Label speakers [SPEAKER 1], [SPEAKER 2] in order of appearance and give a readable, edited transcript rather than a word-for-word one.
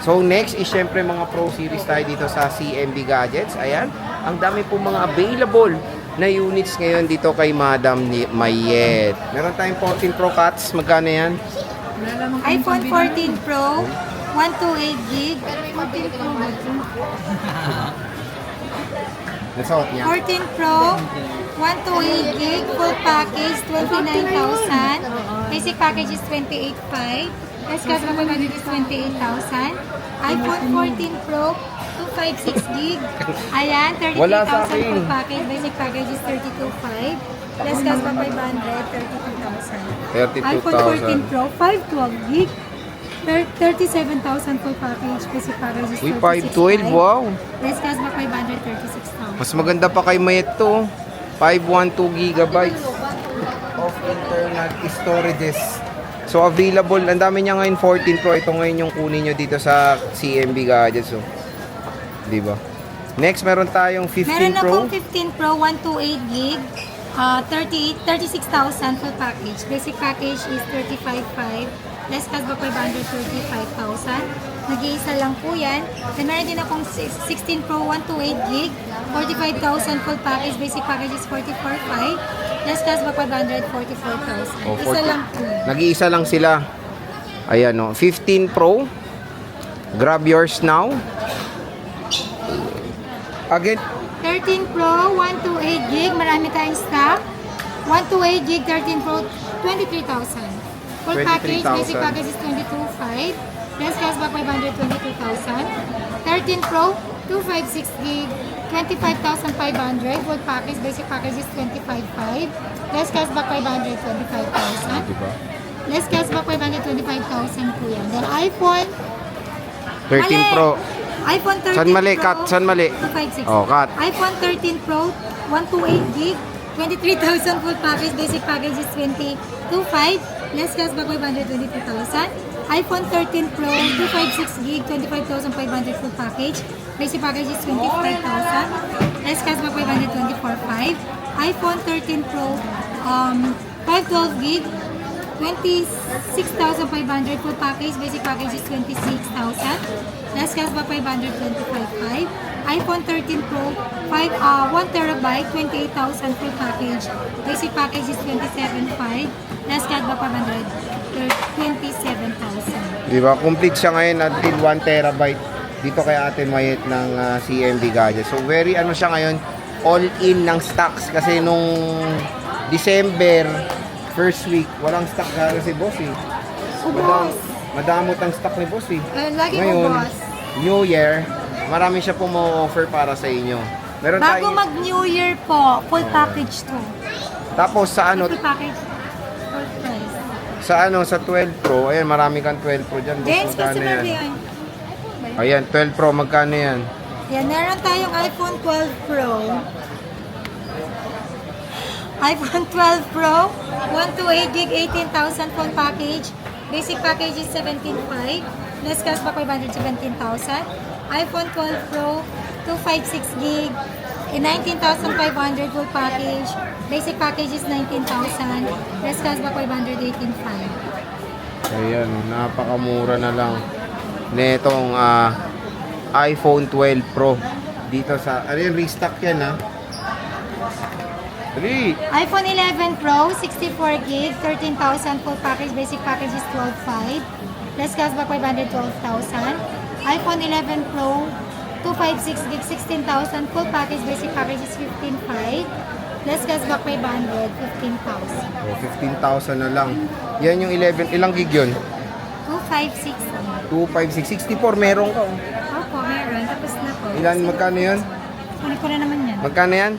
[SPEAKER 1] So next is syempre mga Pro Series tayo dito sa CMB Gadgets. Ayan, ang dami po mga available na units ngayon dito kay Madam Mayet. Meron tayong 14 Pro Cats. Magkano yan?
[SPEAKER 2] iPhone 14 Pro, 128 gig. 14 Pro.
[SPEAKER 1] Nasuot niya?
[SPEAKER 2] 14 Pro, 128 gig, full package, 29,000. Basic package is 28,500. Let's gas package is 28,000. iPhone 14 Pro, 256 gig. Ayan, 33,000 full package. Basic package is 32,500. Let's gas pa 500, 32,000.
[SPEAKER 1] 32,000.
[SPEAKER 2] iPhone 14 Pro, 512 gig. 37,000 full package. Basic package is 36,500.
[SPEAKER 1] 512, wow.
[SPEAKER 2] Let's gas pa 500, 36,000.
[SPEAKER 1] Mas maganda pa kay Mayet to. 512 gigabytes of internal storages. So available, ang dami niya ngayon 14 Pro. Ito ngayon yung kunin nyo dito sa CMB Gadgets. So, di ba? Next, meron tayong 15
[SPEAKER 2] Meron na
[SPEAKER 1] Pro.
[SPEAKER 2] pong 15 Pro, 128 gig, 36,000 full package. Basic package is 35,500. Less cash ba 535,000. Nag-iisa lang po yan. Then meron din akong 16 Pro, 128 gig, 45,000 full package. Basic package is 44,500. Less cash ba 544,000.
[SPEAKER 1] Oh,
[SPEAKER 2] Isa lang po.
[SPEAKER 1] Nag-iisa lang sila. Ayan o. 15 Pro. Grab yours now. Again.
[SPEAKER 2] 13 Pro, 128 gig. Marami tayong stock. 128 gig, 13 Pro, 23,000. Full package,
[SPEAKER 1] 23,000.
[SPEAKER 2] basic package is 22,500. Less cashback 522,000. 13 Pro, 256 gig, 25,500. Full package, basic package is 25,500. Less cashback 525,000.
[SPEAKER 1] Diba?
[SPEAKER 2] Less cashback 525,000 po yan. Then iPhone
[SPEAKER 1] 13
[SPEAKER 2] Mali!
[SPEAKER 1] Pro.
[SPEAKER 2] iPhone 13
[SPEAKER 1] Saan mali?
[SPEAKER 2] Pro,
[SPEAKER 1] Cut. Saan mali?
[SPEAKER 2] 256.
[SPEAKER 1] Oh, cut.
[SPEAKER 2] iPhone 13 Pro, 128 gig, 23,000 full package, basic package is 22,500. Less cashback 522,000. iPhone 13 Pro, 256 gig, 25,500 full package, basic package is 25,000. Less cashback 524,500. iPhone 13 Pro, 512 gig, 26,500 full package, basic package is 26,000. Less cashback 525,500. iPhone 13 Pro, 1 terabyte, 28,000 full package, basic package is 27,500. Less cashback 27,000.
[SPEAKER 1] Diba? Complete siya ngayon until 1 terabyte dito kay Ate Mayet ng CMB Gadgets. So very ano siya ngayon, all in ng stocks kasi nung December first week, walang stock gano'n si Boss eh. Madamot ang stock ni Boss eh.
[SPEAKER 2] Lagi
[SPEAKER 1] Ngayon,
[SPEAKER 2] ko, boss.
[SPEAKER 1] New Year, marami siya po mo-offer para sa inyo. Meron
[SPEAKER 2] Bago
[SPEAKER 1] tayo,
[SPEAKER 2] mag-New Year po, full package to.
[SPEAKER 1] tapos sa ano,
[SPEAKER 2] Full package, full price.
[SPEAKER 1] sa 12 Pro, ayan marami kang 12 Pro diyan, Boss.
[SPEAKER 2] Dance
[SPEAKER 1] Magkano
[SPEAKER 2] customer
[SPEAKER 1] yan?
[SPEAKER 2] yan.
[SPEAKER 1] Ayan, 12 Pro, magkano yan?
[SPEAKER 2] Yan, meron tayong iPhone 12 Pro. iPhone 12 Pro, 128 gig, 18,000 full package. Basic package is 17,500. Less cash pa 517,000. iPhone 12 Pro, 256 gig, 19,500 full package. Basic package is 19,000. Less cash pa 518,500.
[SPEAKER 1] Ayan, napakamura na lang netong iPhone 12 Pro dito sa, ano yung restock yan ha?
[SPEAKER 2] iPhone 11 Pro, 64 gig, 13,000 full package. Basic package is 12,500. Less cashback 512,000. iPhone 11 Pro, 256 gig, 16,000 full package. Basic package is 15,500. Less cashback 500, 15,000.
[SPEAKER 1] Oh, 15,000 na lang. Yan yung 11, ilang gig yun?
[SPEAKER 2] 256.
[SPEAKER 1] 256, 64 meron ka.
[SPEAKER 2] Opo, meron. Tapos na po.
[SPEAKER 1] Ilan, magkano yun?
[SPEAKER 2] Kunin ko na naman yan.
[SPEAKER 1] Magkano yan?